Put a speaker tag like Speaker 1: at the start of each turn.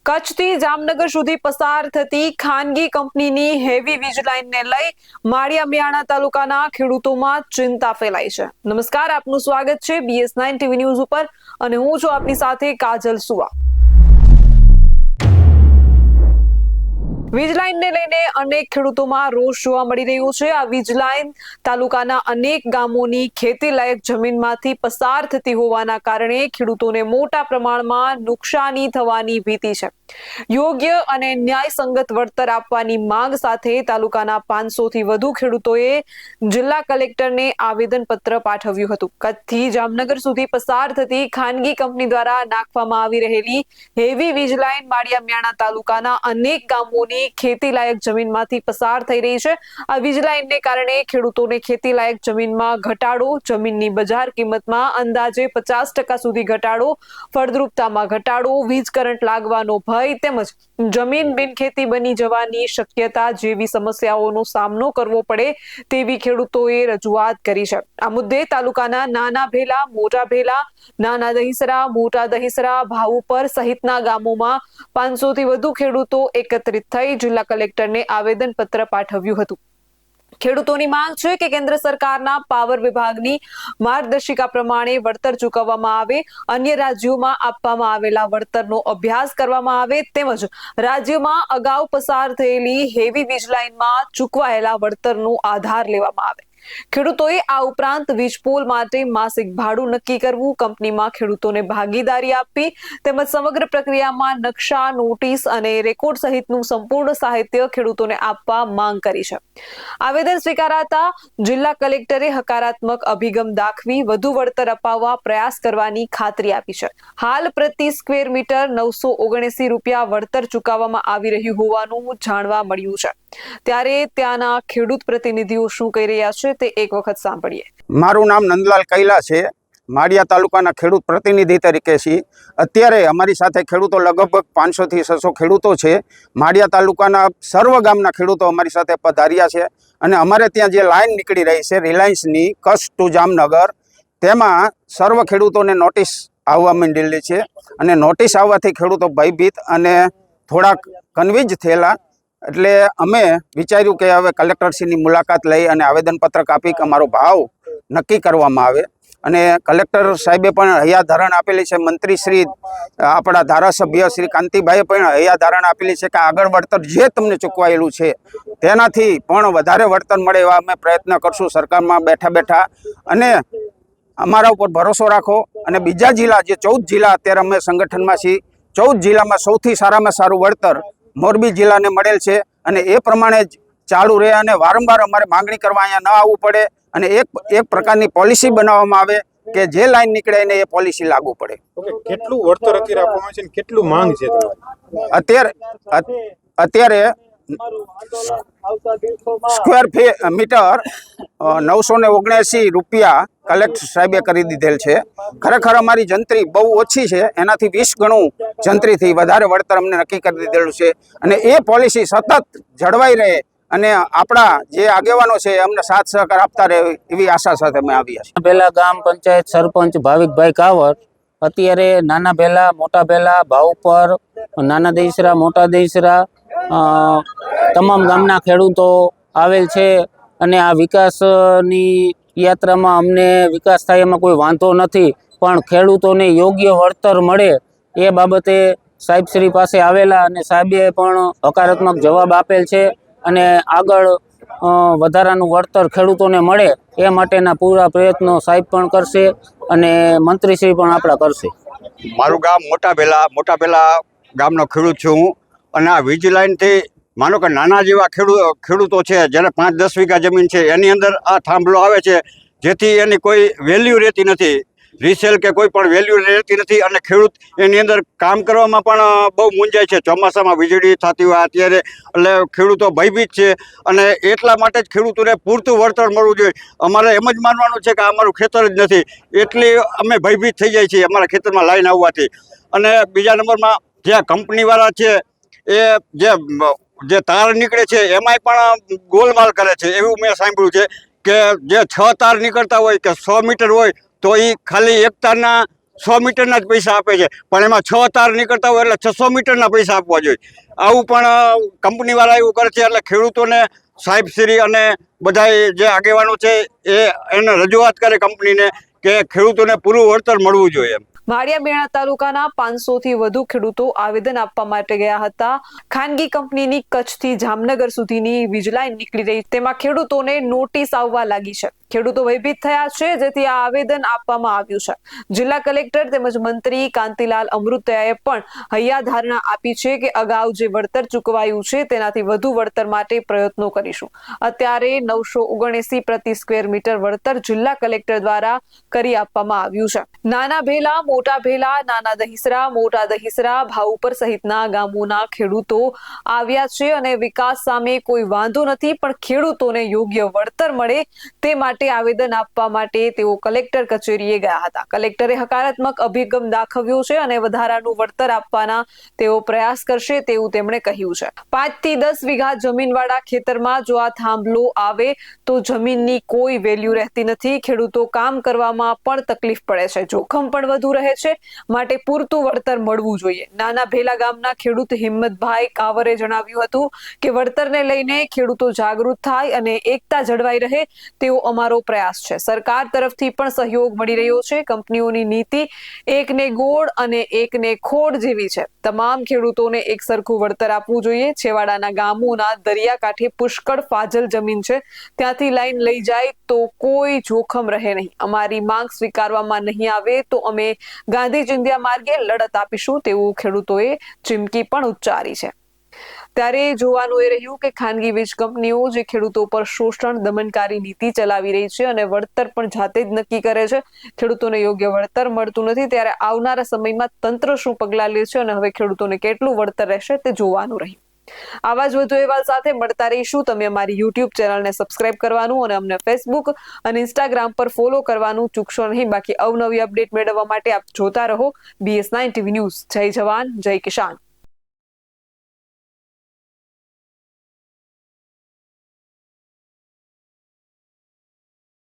Speaker 1: કચ્છથી જામનગર સુધી પસાર થતી ખાનગી કંપનીની હેવી વીજ લાઇનને લઈ માળિયા મિયાણા તાલુકાના ખેડૂતોમાં ચિંતા ફેલાઈ છે। નમસ્કાર, આપનું સ્વાગત છે BS9 TV ન્યૂઝ ઉપર અને હું છું આપની સાથે કાજલ સુવા। વીજ લાઇનને લઈને અનેક ખેડૂતોમાં રોષ જોવા મળી રહ્યો છે। આ વીજ લાઇન તાલુકાના અનેક ગામોની ખેતી લાયક જમીનમાંથી પસાર થતી હોવાના કારણે ખેડૂતોને મોટા પ્રમાણમાં નુકસાની થવાની ભીતિ છે। યોગ્ય અને ન્યાયસંગત વળતર આપવાની માંગ સાથે તાલુકાના 500 થી વધુ ખેડૂતોએ જિલ્લા કલેક્ટરને આવેદનપત્ર પાઠવ્યું હતું। કચ્છથી જામનગર સુધી પસાર થતી ખાનગી કંપની દ્વારા નાખવામાં આવી રહેલી હેવી વીજ લાઇન માળિયા મિયાણા તાલુકાના અનેક ગામોની ખેતી લાયક જમીનમાંથી પસાર થઈ રહી છે। આ વીજ લાઇનને કારણે ખેડૂતોને ખેતી લાયક જમીનમાં ઘટાડો, જમીનની બજાર કિંમતમાં અંદાજે 50% સુધી ઘટાડો, ફળદ્રુપતામાં ઘટાડો, વીજ કરંટ લાગવાનો ભય તેમજ જમીન બિનખેતી બની જવાની શક્યતા જેવી સમસ્યાઓનો સામનો કરવો પડે તેવી ખેડૂતોએ રજૂઆત કરી છે। આ મુદ્દે તાલુકાના નાના ભેલા, મોટા ભેલા, નાના દહીસરા, મોટા દહીસરા, ભાવુપર સહિતના ગામોમાં 500 થી વધુ ખેડૂતો એકત્રિત થઈ જિલ્લા કલેક્ટરને આવેદનપત્ર પાઠવ્યું હતું। ખેડૂતોની માંગ છે કે કેન્દ્ર સરકારના પાવર વિભાગની માર્ગદર્શિકા પ્રમાણે વળતર ચૂકવવામાં આવે, અન્ય રાજ્યોમાં આપવામાં આવેલા વળતરનો અભ્યાસ કરવામાં આવે તેમજ રાજ્યમાં અગાઉ પસાર થયેલી હેવી વીજ લાઇનમાં ચૂકવાયેલા વળતરનો આધાર લેવામાં આવે। ખેડૂતોએ આ ઉપરાંત વીજપોલ માટે માસિક ભાડું નક્કી કરવું, કંપનીમાં ખેડૂતોને ભાગીદારી આપવી તેમજ સમગ્ર પ્રક્રિયામાં નકશા, નોટિસ અને રેકોર્ડ સહિતનું સંપૂર્ણ સાહિત્ય ખેડૂતોને આપવા માંગ કરી છે। આવેદન સ્વીકારાતા જિલ્લા કલેક્ટરે હકારાત્મક અભિગમ દાખવી વધુ વળતર અપાવવા પ્રયાસ કરવાની ખાતરી આપી છે। હાલ પ્રતિ સ્ક્વેર મીટર 979 રૂપિયા વળતર ચૂકવવામાં આવી રહ્યું હોવાનું જાણવા મળ્યું છે। ત્યારે ત્યાંના ખેડૂત પ્રતિનિધિઓ શું કહી રહ્યા છે તે એક વખત સાંભળીએ।
Speaker 2: મારું નામ નંદલાલ કૈલા છે, માળિયા તાલુકાના ખેડૂત પ્રતિનિધિ તરીકે છીએ। અત્યારે અમારી સાથે ખેડૂતો લગભગ 500 થી 600 ખેડૂતો છે। માળિયા તાલુકાના સર્વ ગામના ખેડૂતો અમારી સાથે પધાર્યા છે અને અમારે ત્યાં જે લાઇન નીકળી રહી છે રિલાયન્સની કચ્છ ટુ જામનગર, તેમાં સર્વ ખેડૂતોને નોટિસ આવવા માંડેલી છે અને નોટિસ આવવાથી ખેડૂતો ભયભીત અને થોડાક કન્વિન્સ થયેલા। એટલે અમે વિચાર્યું કે હવે કલેક્ટરશ્રીની મુલાકાત લઈ અને આવેદનપત્રક આપી કે અમારો ભાવ નક્કી કરવામાં આવે અને કલેક્ટર સાહેબે પણ હૈયાધારણ આપેલી છે। મંત્રી શ્રી આપણા ધારાસભ્ય શ્રી કાંતિભાઈએ પણ હૈયાધારણ આપેલી છે કે આગળ વળતર જે તમને ચૂકવાયેલું છે તેનાથી પણ વધારે વળતર મળે એવા અમે પ્રયત્ન કરશું સરકારમાં બેઠા અને અમારા ઉપર ભરોસો રાખો। અને બીજા જિલ્લા જે 14 જિલ્લા અત્યારે અમે સંગઠનમાં છીએ, 14 જિલ્લામાં સૌથી સારામાં સારું વળતર મોરબી જિલ્લાને મળેલ છે અને એ પ્રમાણે જ ચાલુ રહે અને વારંવાર અમારે માંગણી કરવા અહીંયા ન આવવું પડે અને એક પ્રકારની પોલિસી બનાવવામાં આવે કે જે લાઈન નીકળે એને એ પોલિસી લાગુ પડે।
Speaker 3: કેટલું વળતર અત્યારે આપવામાં છે, કેટલું માંગ છે
Speaker 2: અત્યારે સ્ક્વેર મીટર 979 રૂપિયા કલેક્ટર સાહેબે કરી દીધેલ છે। ખરેખર અમારી જંત્રી બહુ ઓછી છે, એનાથી 20 ગણું જંત્રીથી વધારે વળતર અમને નક્કી કરી દીધેલું છે અને એ પોલિસી સતત જળવાઈ રહે અને આપણા જે આગેવાનો છે અમને સાથ સહકાર આપતા રહે એવી આશા સાથે અમે આવ્યા છીએ।
Speaker 4: પહેલા ગામ પંચાયત સરપંચ ભાવિકભાઈ કાવર અત્યારે નાના ભેલા, મોટા ભેલા, ભાવુપર, નાના દહીસરા, મોટા દહીસરા તમામ ગામના ખેડૂતો આવેલ છે અને આ વિકાસની યાત્રામાં અમને વિકાસ થાય એમાં કોઈ વાંધો નથી, પણ ખેડૂતોને યોગ્ય વળતર મળે એ બાબતે સાહેબશ્રી પાસે આવેલા અને સાહેબે પણ હકારાત્મક જવાબ આપેલ છે અને આગળ વધારાનું વળતર ખેડૂતોને મળે એ માટેના પૂરા પ્રયત્નો સાહેબ પણ કરશે અને મંત્રીશ્રી પણ આપણા કરશે।
Speaker 5: મારું ગામ મોટા ભેલા ગામનો ખેડૂત છું હું અને આ વીજ લાઇનથી માનો કે નાના જેવા ખેડૂતો છે જેને 5-10 વીઘા જમીન છે એની અંદર આ થાંભલો આવે છે જેથી એની કોઈ વેલ્યુ રહેતી નથી, રિસેલ કે કોઈ પણ વેલ્યુ રહેતી નથી અને ખેડૂત એની અંદર કામ કરવામાં પણ બહુ મૂંઝાય છે। ચોમાસામાં વીજળી થતી હોય અત્યારે એટલે ખેડૂતો ભયભીત છે અને એટલા માટે જ ખેડૂતોને પૂરતું વળતર મળવું જોઈએ। અમારે એમ જ માનવાનું છે કે અમારું ખેતર જ નથી એટલી અમે ભયભીત થઈ જાય છીએ અમારા ખેતરમાં લાઈન આવવાથી। અને બીજા નંબરમાં જે કંપનીવાળા છે એ જે તાર નીકળે છે એમાંય પણ ગોલમાલ કરે છે એવું મેં સાંભળ્યું છે કે જે 6 તાર નીકળતા હોય કે 100 મીટર હોય તો એ ખાલી એક તારના 100 મીટરના જ પૈસા આપે છે, પણ એમાં 6 તાર નીકળતા હોય એટલે 600 મીટરના પૈસા આપવા જોઈએ. આવું પણ કંપનીવાળા એવું કરે છે. એટલે ખેડૂતોને સાહેબશ્રી અને બધા જે આગેવાનો છે એને રજૂઆત કરે કંપનીને કે ખેડૂતોને પૂરું વળતર મળવું જોઈએ.
Speaker 1: માળિયા બેણા તાલુકાના 500 થી વધુ ખેડૂતો આવેદન આપવા માટે ગયા હતા. ખાનગી કંપનીની કચ્છથી જામનગર સુધીની વીજ લાઈન નીકળી રહી, તેમાં ખેડૂતોને નોટિસ આવવા લાગી છે. ખેડૂતો ભયભીત થયા છે, જેથી આ આવેદન આપવામાં આવ્યું છે. જિલ્લા કલેક્ટર તેમજ મંત્રી કાંતિલાલ અમૃતયાએ પણ હૈયાધારણા આપી છે કે અગાઉ જે વળતર ચૂકવાયું છે તેનાથી વધુ વળતર માટે પ્રયત્નો કરીશું. અત્યારે 979 પ્રતિ સ્ક્વેર મીટર વળતર જિલ્લા કલેક્ટર દ્વારા કરી આપવામાં આવ્યું છે. નાના ભેલા, મોટા ભેલા, નાના દહીસરા, મોટા દહીસરા, ભાઉપર સહિતના ગામોના ખેડૂતો આવ્યા છે અને વિકાસ સામે કોઈ વાંધો નથી, પણ ખેડૂતોને યોગ્ય વળતર મળે તે માટે આવેદન આપવા માટે તેઓ કલેક્ટર કચેરીએ ગયા હતા. કલેક્ટરે હકારાત્મક અભિગમ દાખવ્યો છે અને વધારાનું વળતર આપવાના તેઓ પ્રયાસ કરશે તેવું તેમણે કહ્યું છે. 5 થી 10 વીઘા જમીનવાળા ખેતરમાં જો આ થાંભલો આવે તો જમીનની કોઈ વેલ્યુ રહેતી નથી. ખેડૂતો કામ કરવામાં પણ તકલીફ પડે છે, જોખમ પણ વધુ રહે છે, માટે પૂરતું વળતર મળવું જોઈએ. નાના ભેલા ગામના ખેડૂત હિંમતભાઈ કાવરે જણાવ્યું હતું કે વળતરને લઈને ખેડૂતો જાગૃત થાય અને એકતા જળવાઈ રહે તેવો અમારો પ્રયાસ છે. સરકાર તરફથી પણ સહયોગ મળી રહ્યો છે. કંપનીઓની નીતિ એકને ગોળ અને એકને ખોડ જેવી છે. તમામ ખેડૂતોને એક સરખું વળતર આપવું જોઈએ. છેવાડાના ગામોના દરિયાકાંઠે પુષ્કળ ફાજલ જમીન છે, ત્યાંથી લાઈન લઈ જાય તો કોઈ જોખમ રહે નહીં. અમારી માંગ સ્વીકારવામાં નહીં આવે તો અમે ગાંધી ચિંધ્યા માર્ગે લડત આપીશું તેવું ખેડૂતોએ ચીમકી પણ ઉચ્ચારી છે. ત્યારે જોવાનું એ રહ્યું કે ખાનગી વીજ કંપનીઓ જે ખેડૂતો પર શોષણ દમનકારી નીતિ ચલાવી રહી છે અને વળતર પણ જાતે જ નક્કી કરે છે. ખેડૂતોને યોગ્ય વળતર મળતું નથી, ત્યારે આવનારા સમયમાં તંત્ર શું પગલાં લે છે અને હવે ખેડૂતોને કેટલું વળતર રહેશે તે જોવાનું રહ્યું. આવા જ વધુ અહેવાલ સાથે મળતા રહીશું. તમે અમારી YouTube ચેનલને સબસ્ક્રાઇબ કરવાનું અને અમને Facebook અને Instagram પર ફોલો કરવાનું ચૂકશો નહીં. બાકી અવનવી અપડેટ મેળવવા માટે આપ જોતા રહો BS9 TV ન્યૂઝ. જય જવાન, જય કિસાન.